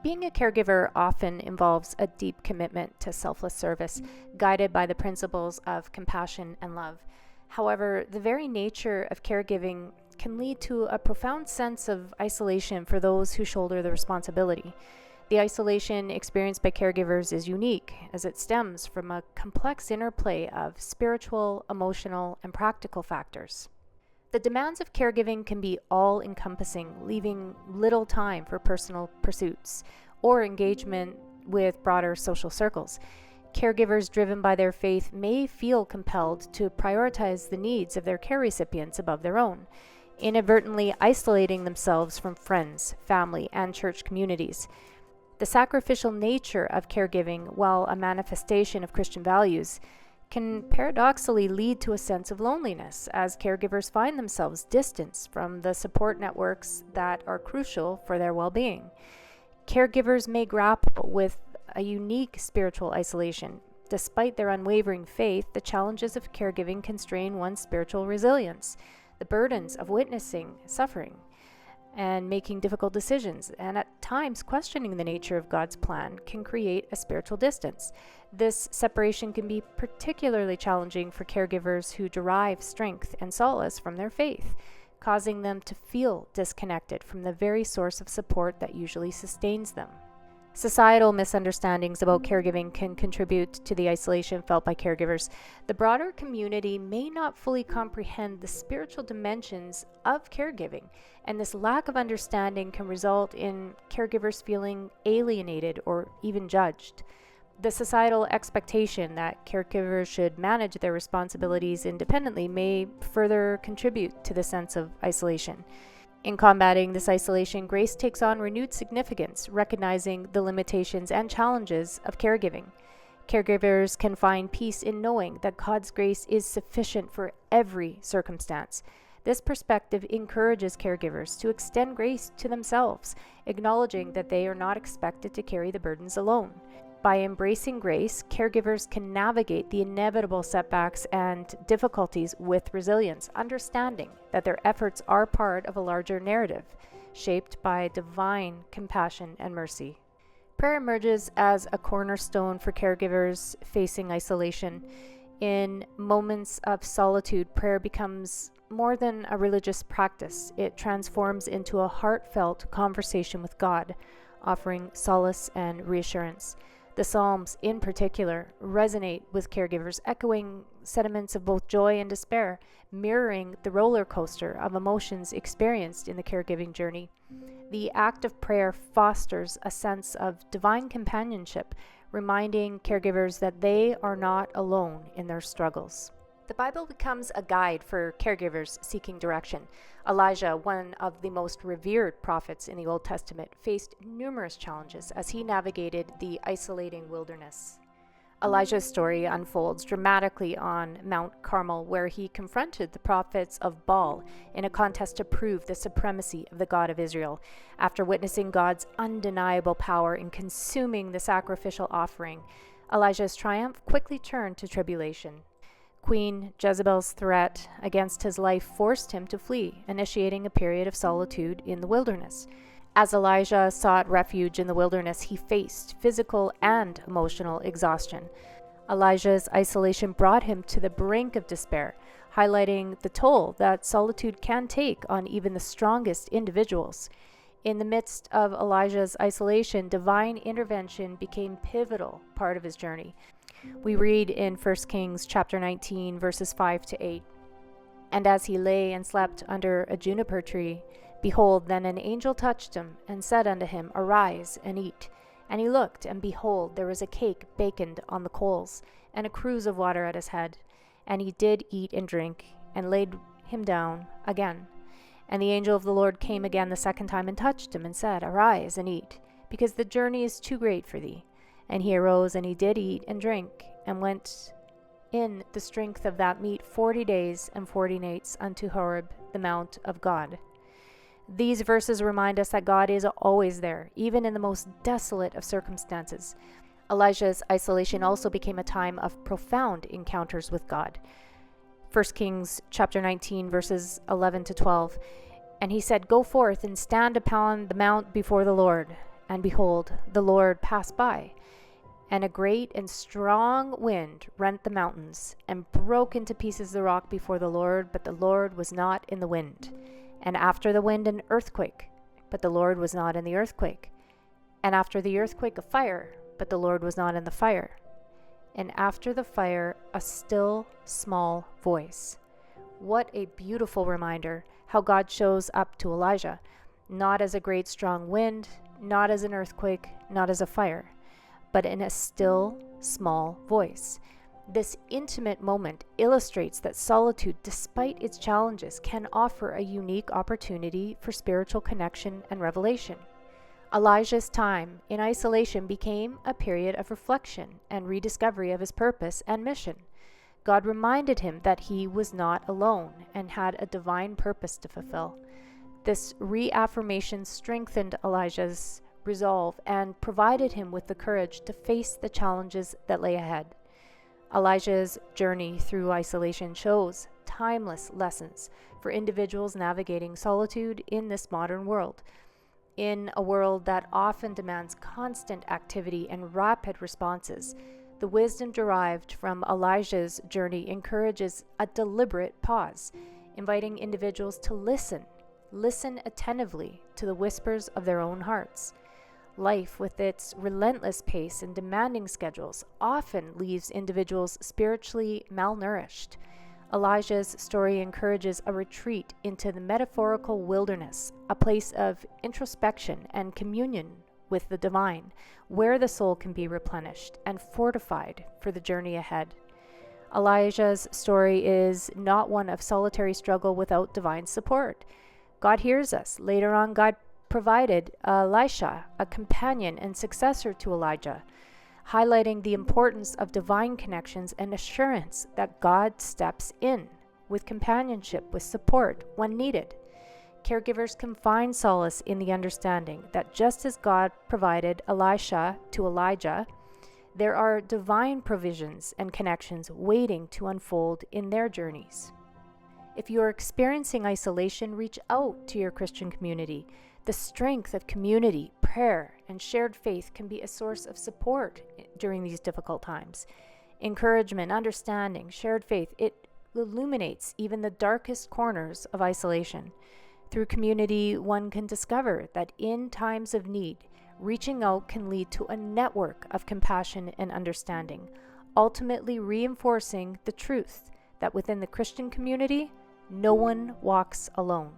Being a caregiver often involves a deep commitment to selfless service, guided by the principles of compassion and love. However, the very nature of caregiving can lead to a profound sense of isolation for those who shoulder the responsibility. The isolation experienced by caregivers is unique, as it stems from a complex interplay of spiritual, emotional, and practical factors. The demands of caregiving can be all-encompassing, leaving little time for personal pursuits or engagement with broader social circles. Caregivers driven by their faith may feel compelled to prioritize the needs of their care recipients above their own, inadvertently isolating themselves from friends, family, and church communities. The sacrificial nature of caregiving, while a manifestation of Christian values, can paradoxically lead to a sense of loneliness as caregivers find themselves distanced from the support networks that are crucial for their well-being. Caregivers may grapple with a unique spiritual isolation. Despite their unwavering faith, the challenges of caregiving constrain one's spiritual resilience. The burdens of witnessing suffering and making difficult decisions, and at times questioning the nature of God's plan, can create a spiritual distance. This separation can be particularly challenging for caregivers who derive strength and solace from their faith, causing them to feel disconnected from the very source of support that usually sustains them. Societal misunderstandings about caregiving can contribute to the isolation felt by caregivers. The broader community may not fully comprehend the spiritual dimensions of caregiving, and this lack of understanding can result in caregivers feeling alienated or even judged. The societal expectation that caregivers should manage their responsibilities independently may further contribute to the sense of isolation. In combating this isolation, grace takes on renewed significance, recognizing the limitations and challenges of caregiving. Caregivers can find peace in knowing that God's grace is sufficient for every circumstance. This perspective encourages caregivers to extend grace to themselves, acknowledging that they are not expected to carry the burdens alone. By embracing grace, caregivers can navigate the inevitable setbacks and difficulties with resilience, understanding that their efforts are part of a larger narrative, shaped by divine compassion and mercy. Prayer emerges as a cornerstone for caregivers facing isolation. In moments of solitude, prayer becomes more than a religious practice. It transforms into a heartfelt conversation with God, offering solace and reassurance. The Psalms, in particular, resonate with caregivers, echoing sentiments of both joy and despair, mirroring the roller coaster of emotions experienced in the caregiving journey. The act of prayer fosters a sense of divine companionship, reminding caregivers that they are not alone in their struggles. The Bible becomes a guide for caregivers seeking direction. Elijah, one of the most revered prophets in the Old Testament, faced numerous challenges as he navigated the isolating wilderness. Elijah's story unfolds dramatically on Mount Carmel, where he confronted the prophets of Baal in a contest to prove the supremacy of the God of Israel. After witnessing God's undeniable power in consuming the sacrificial offering, Elijah's triumph quickly turned to tribulation. Queen Jezebel's threat against his life forced him to flee, initiating a period of solitude in the wilderness. As Elijah sought refuge in the wilderness, he faced physical and emotional exhaustion. Elijah's isolation brought him to the brink of despair, highlighting the toll that solitude can take on even the strongest individuals. In the midst of Elijah's isolation, divine intervention became a pivotal part of his journey. We read in 1 Kings chapter 19, verses 5 to 8. And as he lay and slept under a juniper tree, behold, then an angel touched him, and said unto him, Arise and eat. And he looked, and behold, there was a cake baconed on the coals, and a cruse of water at his head. And he did eat and drink, and laid him down again. And the angel of the Lord came again the second time, and touched him, and said, Arise and eat, because the journey is too great for thee. And he arose, and he did eat and drink, and went in the strength of that meat 40 days and 40 nights unto Horeb, the mount of God. These verses remind us that God is always there, even in the most desolate of circumstances. Elijah's isolation also became a time of profound encounters with God. 1 Kings chapter 19, verses 11 to 12. And he said, Go forth and stand upon the mount before the Lord. and behold, the Lord passed by. And a great and strong wind rent the mountains, and broke into pieces the rock before the Lord, but the Lord was not in the wind. And after the wind an earthquake, but the Lord was not in the earthquake. And after the earthquake a fire, but the Lord was not in the fire. And after the fire a still small voice. What a beautiful reminder how God shows up to Elijah, not as a great strong wind, not as an earthquake, not as a fire, but in a still, small voice. This intimate moment illustrates that solitude, despite its challenges, can offer a unique opportunity for spiritual connection and revelation. Elijah's time in isolation became a period of reflection and rediscovery of his purpose and mission. God reminded him that he was not alone and had a divine purpose to fulfill. This reaffirmation strengthened Elijah's resolve and provided him with the courage to face the challenges that lay ahead. Elijah's journey through isolation shows timeless lessons for individuals navigating solitude in this modern world. In a world that often demands constant activity and rapid responses, the wisdom derived from Elijah's journey encourages a deliberate pause, inviting individuals to listen attentively to the whispers of their own hearts. Life, with its relentless pace and demanding schedules, often leaves individuals spiritually malnourished. Elijah's story encourages a retreat into the metaphorical wilderness, a place of introspection and communion with the divine, where the soul can be replenished and fortified for the journey ahead. Elijah's story is not one of solitary struggle without divine support. God hears us. Later on, God provided Elisha, a companion and successor to Elijah, highlighting the importance of divine connections and assurance that God steps in with companionship, with support when needed. Caregivers can find solace in the understanding that just as God provided Elisha to Elijah, there are divine provisions and connections waiting to unfold in their journeys. If you are experiencing isolation, reach out to your Christian community. The strength of community, prayer, and shared faith can be a source of support during these difficult times. Encouragement, understanding, shared faith, it illuminates even the darkest corners of isolation. Through community, one can discover that in times of need, reaching out can lead to a network of compassion and understanding, ultimately reinforcing the truth that within the Christian community, no one walks alone.